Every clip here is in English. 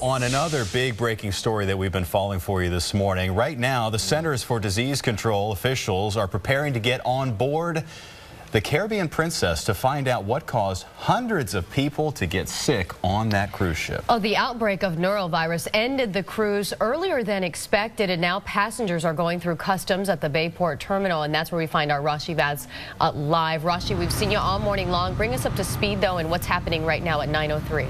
On another big breaking story that we've been following for you this morning, right now the Centers for Disease Control officials are preparing to get on board the Caribbean Princess to find out what caused hundreds of people to get sick on that cruise ship. Oh, the outbreak of Norovirus ended the cruise earlier than expected, and now passengers are going through customs at the Bayport terminal, and that's where we find our Rashi Vaz live. Rashi, we've seen you all morning long. Bring us up to speed, though, and what's happening right now at 9:03.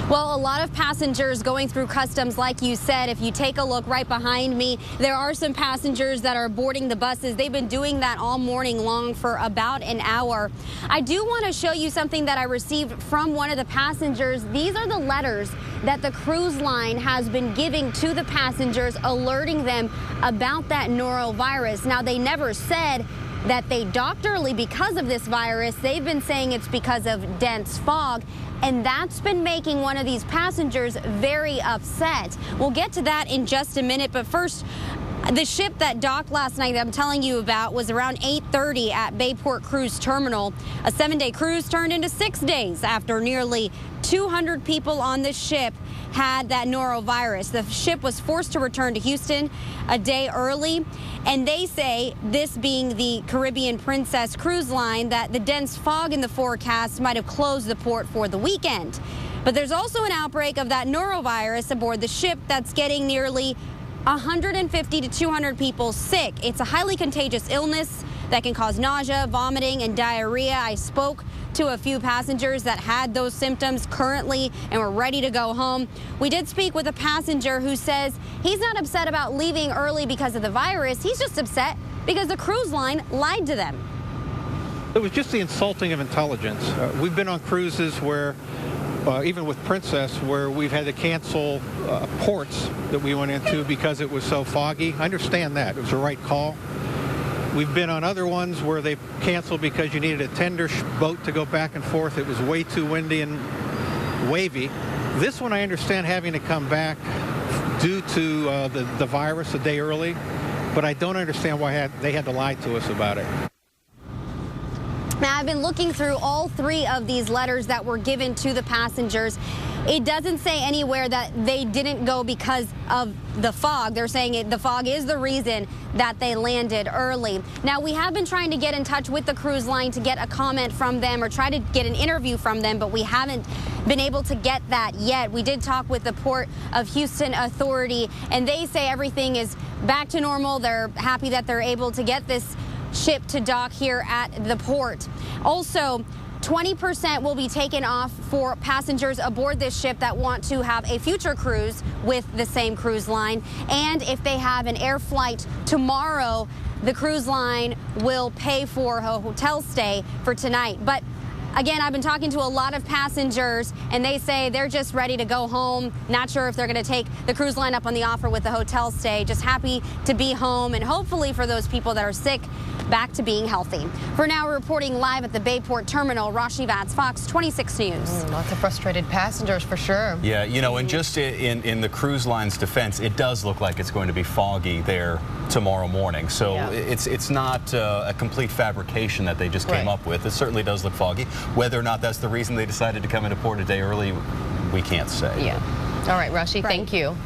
Well, a lot of passengers going through customs, like you said. If you take a look right behind me, there are some passengers that are boarding the buses. They've been doing that all morning long for about an hour. I do want to show you something that I received from one of the passengers. These are the letters that the cruise line has been giving to the passengers, alerting them about that norovirus. Now, they never said that they docked early because of this virus. They've been saying it's because of dense fog, and that's been making one of these passengers very upset. We'll get to that in just a minute, but first, the ship that docked last night that I'm telling you about was around 8:30 at Bayport Cruise Terminal. A 7-day cruise turned into 6 days after nearly 200 people on the ship had that norovirus. The ship was forced to return to Houston a day early, and they say, this being the Caribbean Princess cruise line, that the dense fog in the forecast might have closed the port for the weekend. But there's also an outbreak of that norovirus aboard the ship that's getting nearly 150 to 200 people sick. It's a highly contagious illness that can cause nausea, vomiting, and diarrhea. I spoke to a few passengers that had those symptoms currently and were ready to go home. We did speak with a passenger who says he's not upset about leaving early because of the virus. He's just upset because the cruise line lied to them. It was just the insulting of intelligence. We've been on cruises where even with Princess, where we've had to cancel ports that we went into because it was so foggy. I understand that. It was the right call. We've been on other ones where they canceled because you needed a tender boat to go back and forth. It was way too windy and wavy. This one I understand having to come back due to the virus a day early, but I don't understand why they had to lie to us about it. Now, I've been looking through all three of these letters that were given to the passengers. It doesn't say anywhere that they didn't go because of the fog. They're saying the fog is the reason that they landed early. Now, we have been trying to get in touch with the cruise line to get a comment from them or try to get an interview from them, but we haven't been able to get that yet. We did talk with the Port of Houston Authority, and they say everything is back to normal. They're happy that they're able to get this ship to dock here at the port. Also, 20% will be taken off for passengers aboard this ship that want to have a future cruise with the same cruise line. And if they have an air flight tomorrow, the cruise line will pay for a hotel stay for tonight. But again, I've been talking to a lot of passengers, and they say they're just ready to go home. Not sure if they're going to take the cruise line up on the offer with the hotel stay. Just happy to be home, and hopefully for those people that are sick, back to being healthy. For now, we're reporting live at the Bayport Terminal. Rashi Vaz, Fox 26 News. Lots of frustrated passengers for sure. Yeah, you know, and just in the cruise line's defense, it does look like it's going to be foggy there tomorrow morning. So yeah, it's not a complete fabrication that they just came up with. It certainly does look foggy. Whether or not that's the reason they decided to come into port a day early, we can't say. Yeah. All right, Rashi, thank you.